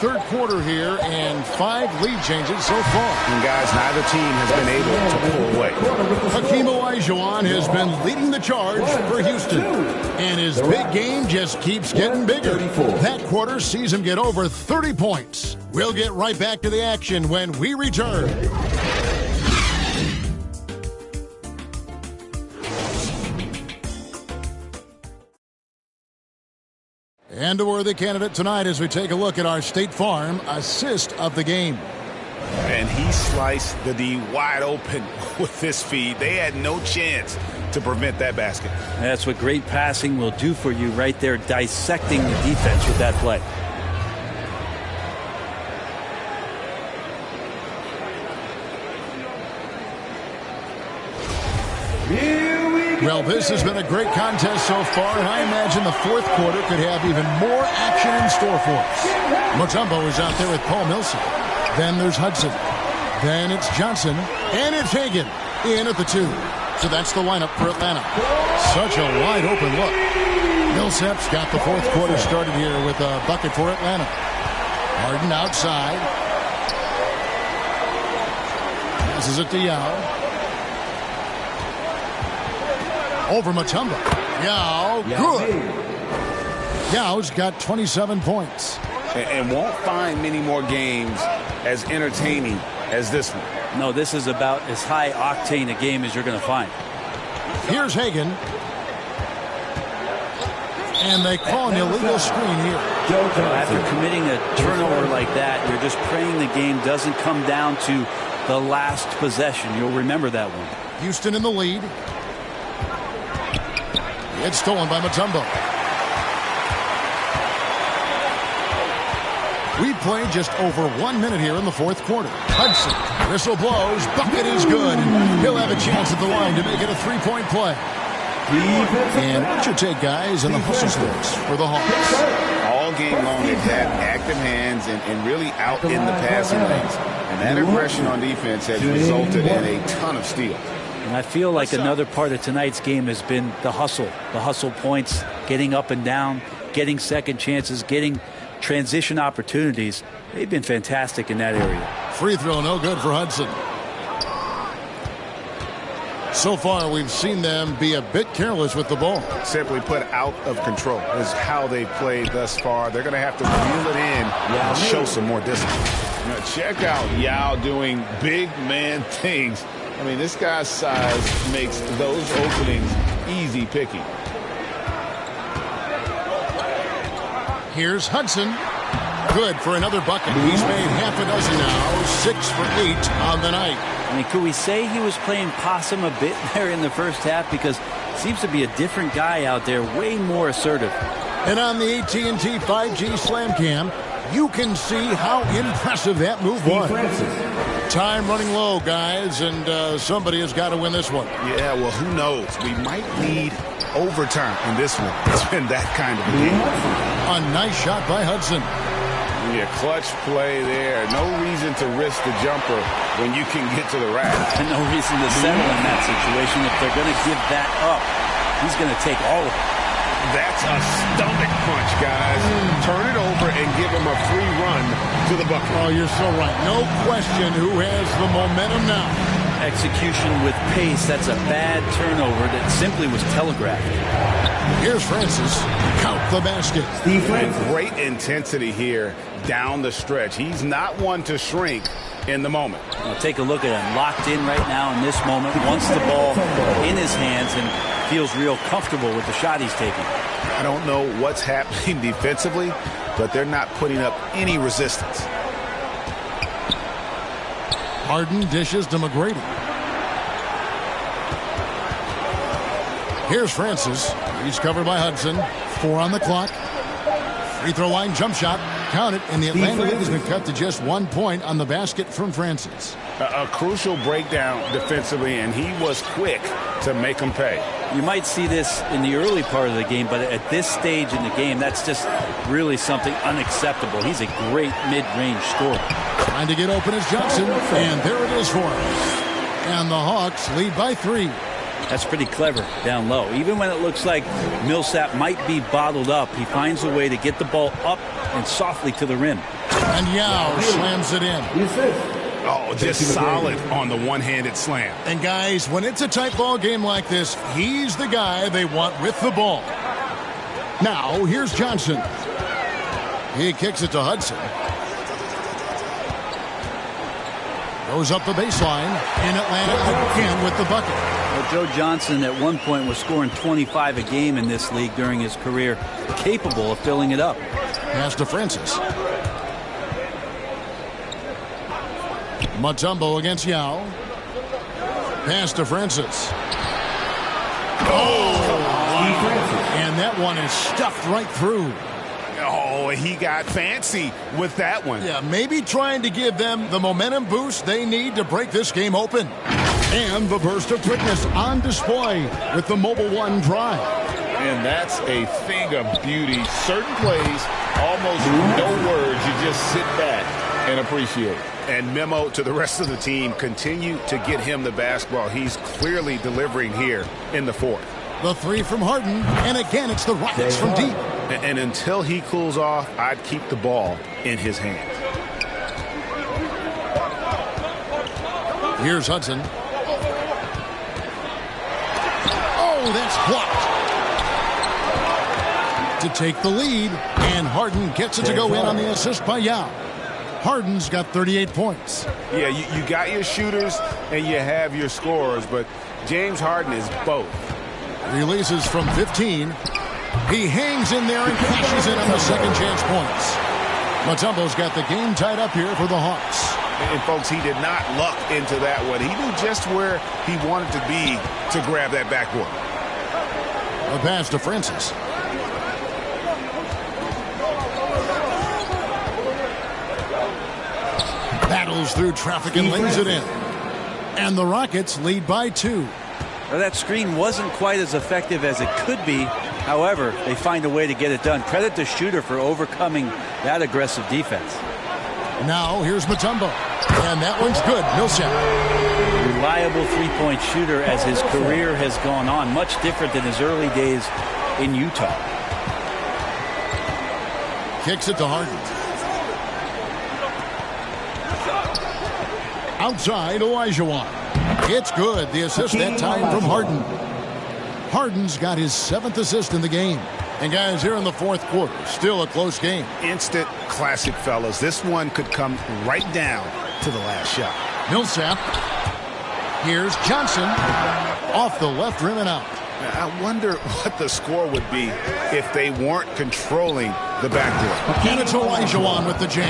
D: third quarter here and 5 lead changes so far.
E: And guys, neither team has been able to pull away.
D: Hakeem Olajuwon has been leading the charge for Houston. And his big game just keeps getting bigger. That quarter sees him get over 30 points. We'll get right back to the action when we return. And a worthy candidate tonight as we take a look at our State Farm assist of the game.
E: And he sliced the D wide open with this feed. They had no chance to prevent that basket.
F: That's what great passing will do for you right there, dissecting the defense with that play.
D: Well, this has been a great contest so far, and I imagine the fourth quarter could have even more action in store for us. Mutombo is out there with Paul Millsap. Then there's Hudson. Then it's Johnson. And it's Hagan in at the 2. So that's the lineup for Atlanta. Such a wide open look. Millsap's got the fourth quarter started here with a bucket for Atlanta. Harden outside. Passes it to Yao. Over Mutombo. Yao, good. Yao's got 27 points.
E: And won't find many more games as entertaining as this one.
F: No, this is about as high octane a game as you're going to find.
D: Here's Hagan. And they call an illegal screen here.
F: After committing a turnover like that, you're just praying the game doesn't come down to the last possession. You'll remember that one.
D: Houston in the lead. It's stolen by Mutombo. We played just over 1 minute here in the fourth quarter. Hudson, whistle blows, bucket is good. He'll have a chance at the line to make it a 3-point play. And what's your take, guys, in the hustle splits for the Hawks?
E: All game long, they've had active hands and really out in the passing lanes. And that aggression on defense has resulted in a ton of steals.
F: And I feel like another part of tonight's game has been the hustle points, getting up and down, getting second chances, getting transition opportunities. They've been fantastic in that area.
D: Free throw, no good for Hudson. So far, we've seen them be a bit careless with the ball.
E: Simply put, out of control is how they've played thus far. They're going to have to reel it in and show some more discipline. Now, check out Yao doing big man things. I mean, this guy's size makes those openings easy picking.
D: Here's Hudson. Good for another bucket. He's made half a dozen now, 6 for 8 on the night.
F: I mean, could we say he was playing possum a bit there in the first half? Because it seems to be a different guy out there, way more assertive.
D: And on the AT&T 5G Slam Cam, you can see how impressive that move was. Time running low, guys, and somebody has got to win this one.
E: Yeah, well, who knows? We might need overtime in this one. It's been that kind of a game.
D: A nice shot by Hudson.
E: Yeah, clutch play there. No reason to risk the jumper when you can get to the rack.
F: And no reason to settle in that situation. If they're going to give that up, he's going to take all of it.
E: That's a stomach punch, guys. Turn it over and give him a free run to the bucket.
D: Oh, you're so right. No question who has the momentum now.
F: Execution with pace. That's a bad turnover that simply was telegraphed.
D: Here's Francis. Count the basket.
E: Great intensity here down the stretch. He's not one to shrink in the moment.
F: Now take a look at him. Locked in right now in this moment. Wants the ball in his hands and feels real comfortable with the shot he's taking.
E: I don't know what's happening defensively, but they're not putting up any resistance.
D: Harden dishes to McGrady. Here's Francis. He's covered by Hudson. 4 on the clock. Free throw line jump shot. Count it. And the Atlanta League has been cut to just 1 point on the basket from Francis.
E: A crucial breakdown defensively, and he was quick to make him pay.
F: You might see this in the early part of the game, but at this stage in the game, that's just really something unacceptable. He's a great mid-range scorer.
D: Trying to get open is Johnson, and there it is for him. And the Hawks lead by 3.
F: That's pretty clever down low. Even when it looks like Millsap might be bottled up, he finds a way to get the ball up and softly to the rim.
D: And Yao slams it in.
E: Oh, just solid on the one-handed slam.
D: And guys, when it's a tight ball game like this, he's the guy they want with the ball. Now, here's Johnson. He kicks it to Hudson. Goes up the baseline. In Atlanta again with the bucket.
F: Well, Joe Johnson at one point was scoring 25 a game in this league during his career, capable of filling it up.
D: Pass to Francis. Mutombo against Yao. Pass to Francis. Oh! And that one is stuffed right through.
E: Oh, he got fancy with that one.
D: Yeah, maybe trying to give them the momentum boost they need to break this game open. And the burst of quickness on display with the Mobile One drive.
E: And that's a thing of beauty. Certain plays, almost no words. You just sit back and appreciate it. And memo to the rest of the team, continue to get him the basketball. He's clearly delivering here in the fourth.
D: The three from Harden, and again it's the Rockets from deep.
E: And until he cools off, I'd keep the ball in his hands.
D: Here's Hudson. Oh, that's blocked. To take the lead, and Harden gets it to go in on the assist by Yao. Harden's got 38 points.
E: Yeah, you got your shooters and you have your scorers, but James Harden is both.
D: Releases from 15. He hangs in there and cashes in on the second chance points. Mutombo's got the game tied up here for the Hawks.
E: And folks, he did not luck into that one. He knew just where he wanted to be to grab that backboard.
D: A pass to Francis. Battles through traffic and lays it in. And the Rockets lead by 2.
F: Well, that screen wasn't quite as effective as it could be. However, they find a way to get it done. Credit the shooter for overcoming that aggressive defense.
D: Now here's Mutombo. And that one's good. Millsap.
F: Reliable three-point shooter as his career has gone on. Much different than his early days in Utah.
D: Kicks it to Harden. Outside, Olajuwon. It's good. The assist that time from Harden. Harden's got his 7th assist in the game. And guys, here in the fourth quarter, still a close game.
E: Instant classic, fellas. This one could come right down to the last shot.
D: Millsap. Here's Johnson. Off the left rim and out.
E: Now, I wonder what the score would be if they weren't controlling the backboard.
D: And it's Olajuwon with the jam.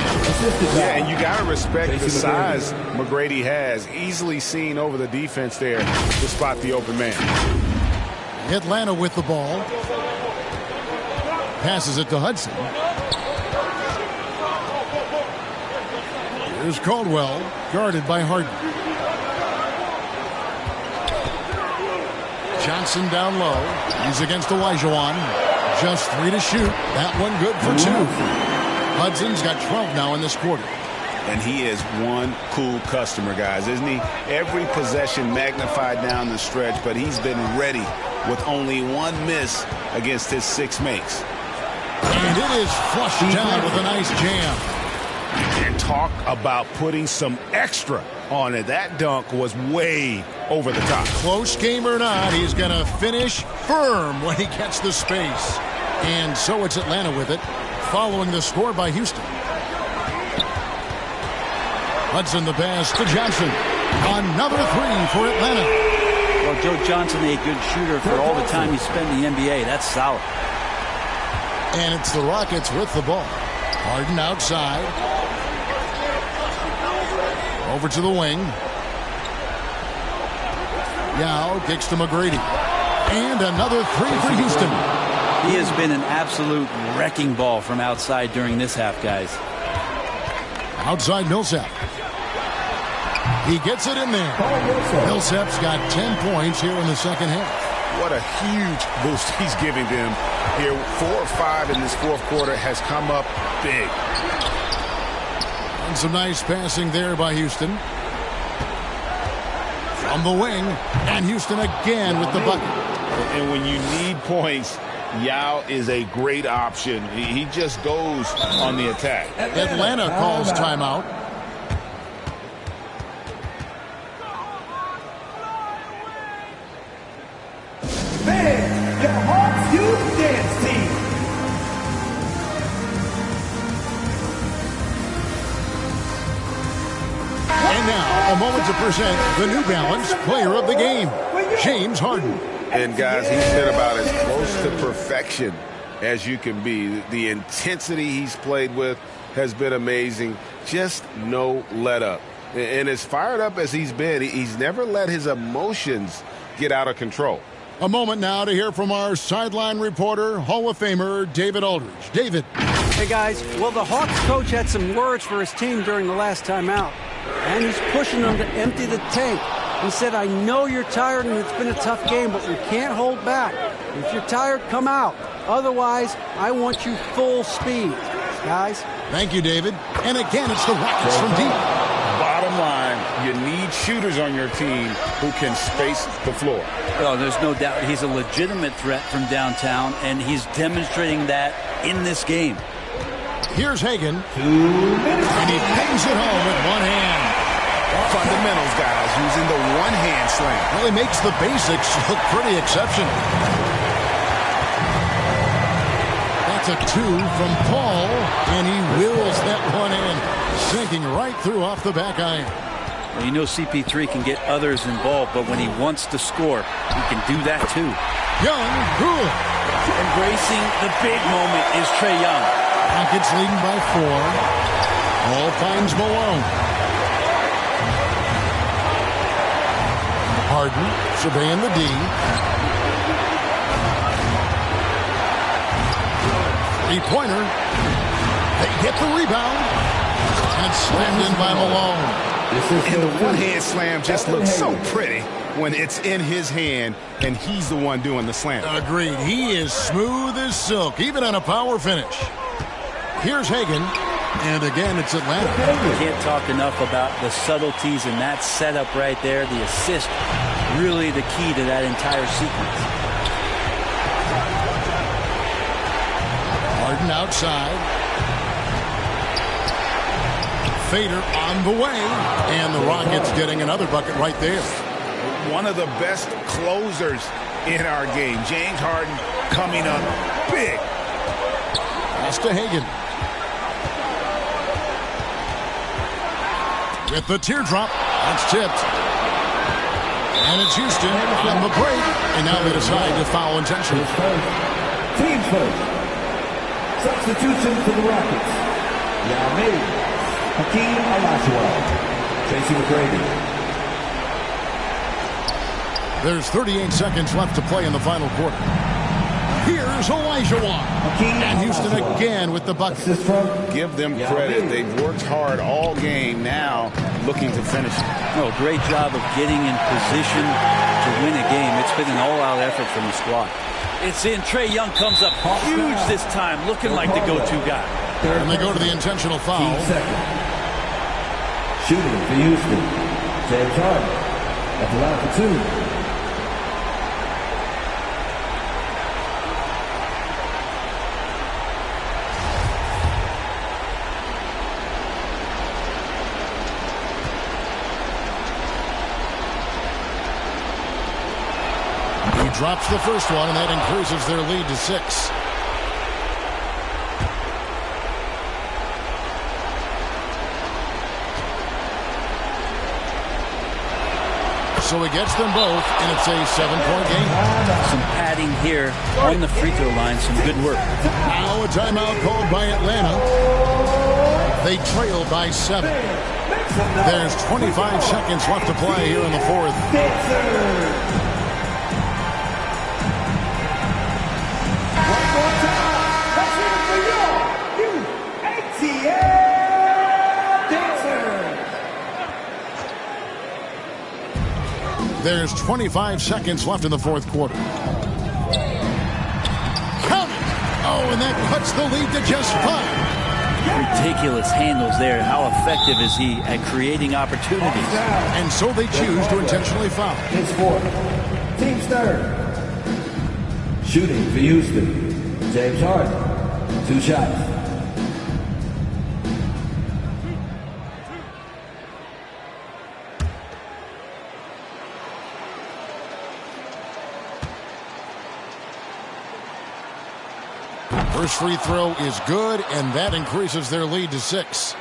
E: Yeah, and you got to respect the size McGrady has. Easily seen over the defense there to spot the open man.
D: Atlanta with the ball. Passes it to Hudson. Here's Caldwell, guarded by Harden. Johnson down low. He's against Olajuwon. Just 3 to shoot. That one good for 2. Hudson's got 12 now in this quarter.
E: And he is one cool customer, guys, isn't he? Every possession magnified down the stretch, but he's been ready with only one miss against his 6 mates.
D: And it is flushed down with a nice jam.
E: And talk about putting some extra on it. That dunk was way over the top.
D: Close game or not, he's going to finish firm when he gets the space. And so it's Atlanta with it, following the score by Houston. Hudson the pass to Johnson. Another 3 for Atlanta.
F: Well, Joe Johnson, a good shooter for all the time he spent in the NBA. That's solid.
D: And it's the Rockets with the ball. Harden outside. Over to the wing. Yao kicks to McGrady. And another 3 for Houston.
F: He has been an absolute wrecking ball from outside during this half, guys.
D: Outside Millsap. He gets it in there. Millsap's got 10 points here in the second half.
E: What a huge boost he's giving them here. 4 or 5 in this fourth quarter has come up big.
D: And some nice passing there by Houston. From the wing, and Houston again with the bucket.
E: And when you need points, Yao is a great option. He just goes on the attack.
D: Atlanta calls timeout.
H: Man, your Hawks Youth Dance Team.
D: And now, a moment to present the New Balance Player of the Game, James Harden.
E: And guys, he's been about as close to perfection as you can be. The intensity he's played with has been amazing. Just no let up. And as fired up as he's been, he's never let his emotions get out of control.
D: A moment now to hear from our sideline reporter, Hall of Famer David Aldridge. David.
G: Hey, guys. Well, the Hawks coach had some words for his team during the last timeout, and he's pushing them to empty the tank. He said, I know you're tired and it's been a tough game, but we can't hold back. If you're tired, come out. Otherwise, I want you full speed. Guys.
D: Thank you, David. And again, it's the Rockets from deep.
E: Bottom line, you need shooters on your team who can space the floor.
F: Well, there's no doubt he's a legitimate threat from downtown, and he's demonstrating that in this game.
D: Here's Hagan. 2 minutes. And he pings it home with one hand.
E: Fundamentals, guys, using the one-hand slam.
D: Well, he makes the basics look pretty exceptional. That's a 2 from Paul, and he wills that one in, sinking right through off the back iron.
F: Well, you know CP3 can get others involved, but when he wants to score, he can do that too.
D: Young, cool.
F: Embracing the big moment is Trae Young.
D: Rockets leading by 4. Paul finds Malone. Harden surveying the D. Three-pointer. They get the rebound. And slammed in by Malone.
E: And the one-hand slam just looks so pretty when it's in his hand and he's the one doing the slam.
D: Agreed. He is smooth as silk, even on a power finish. Here's Hagan. And again, it's Atlanta.
F: You can't talk enough about the subtleties in that setup right there. The assist, really the key to that entire sequence.
D: Harden outside. Fader on the way. And the Rockets getting another bucket right there.
E: One of the best closers in our game. James Harden coming up big.
D: Pass to Hagan. With the teardrop, that's tipped. And it's Houston on the break. And now they decide to foul intentionally.
H: Team first. Substitution for the Rockets. Yao Ming, Hakeem Olajuwon, Tracy McGrady.
D: There's 38 seconds left to play in the final quarter. Here's Olajuwon. And Houston again with the bucket.
E: Give them credit. They've worked hard all game, now looking to finish.
F: Oh, great job of getting in position to win a game. It's been an all-out effort from the squad. It's in. Trae Young comes up huge this time, looking like the go-to guy.
D: And they go to the intentional foul.
H: Shooting for Houston. James Harden at the line for 2.
D: Drops the first one, and that increases their lead to 6. So he gets them both, and it's a 7-point game.
F: Some padding here on the free throw line. Some good work.
D: Now a timeout called by Atlanta. They trail by 7. There's 25 seconds left to play here in the fourth. There's 25 seconds left in the fourth quarter. Count it! Oh, and that cuts the lead to just 5.
F: Ridiculous handles there. How effective is he at creating opportunities?
D: And so they choose to intentionally foul.
H: His fourth. Team's third.
N: Shooting for Houston, James Harden. 2 shots.
D: First free throw is good, and that increases their lead to 6.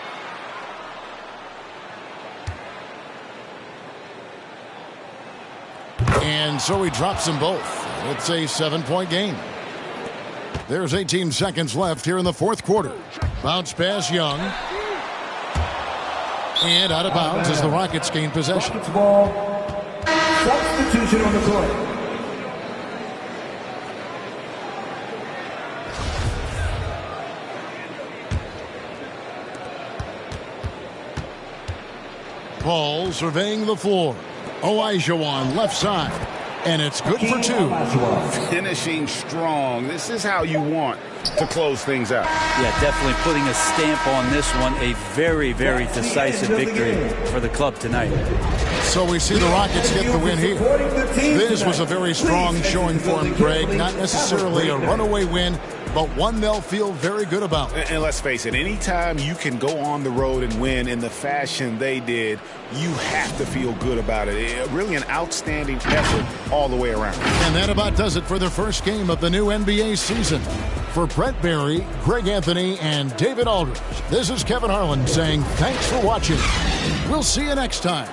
D: And so he drops them both. It's a 7-point game. There's 18 seconds left here in the fourth quarter. Bounce pass, Young. And out of bounds as the Rockets gain possession.
N: Rockets ball. Substitution on the court.
D: Paul surveying the floor. Olajuwon left side. And it's good for 2.
E: Finishing strong. This is how you want to close things out.
F: Yeah, definitely putting a stamp on this one. A very, very decisive victory for the club tonight.
D: So we see the Rockets get the win here. This was a very strong showing for him, Greg. Not necessarily a runaway win, but one they'll feel very good about.
E: And let's face it, anytime you can go on the road and win in the fashion they did, you have to feel good about it. Really an outstanding effort all the way around.
D: And that about does it for the first game of the new NBA season. For Brett Barry, Greg Anthony, and David Aldridge, this is Kevin Harlan saying thanks for watching. We'll see you next time.